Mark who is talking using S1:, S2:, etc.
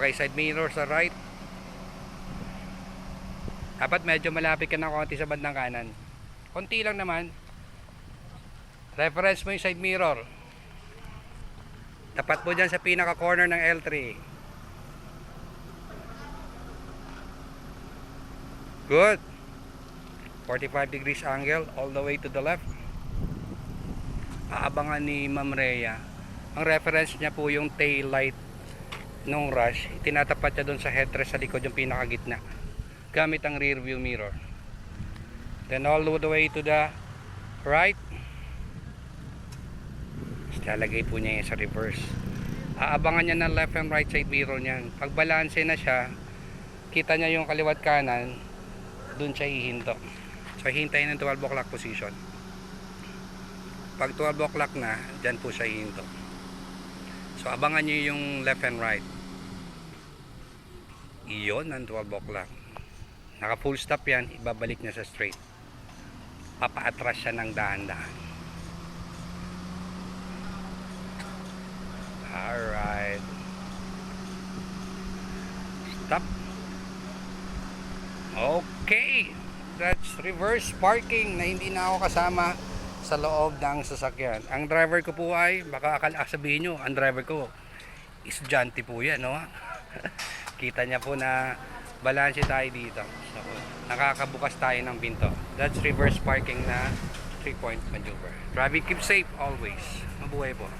S1: Paki-side mirror sa right. Dapat medyo malapit ka ng konti sa bandang kanan. Konti lang naman. Reference mo yung side mirror. Tapat mo dyan sa pinaka corner ng L3. Good. 45 degrees angle all the way to the left. Aabangan ni Ma'am Rhea. Ang reference niya po yung tail light nung Rush. Tinatapat niya doon sa headrest sa likod, yung pinakagitna, gamit ang rear view mirror. Then all the way to the right. Lalagay po niya yan sa reverse. Aabangan niya ng left and right side mirror niyan. Pag balanse na siya, kita niya yung kaliwat kanan, doon siya hihinto. So hintayin ng 12 o'clock position. Pag 12 o'clock na, dyan po siya hihinto. So abangan niyo yung left and right. Iyon ang 12 o'clock. Naka full stop yan, ibabalik niya sa straight. Papaatras siya ng dahan-dahan. Alright. Stop. Okay. That's reverse parking na hindi na ako kasama sa loob ng sasakyan. Ang driver ko po ay, baka sabihin nyo, ang driver ko estudyante po yan, no? Kita niya po na balanse tayo dito. So, nakakabukas tayo ng pinto. That's reverse parking na 3-point maneuver. Driving keep safe always. Mabuhay po.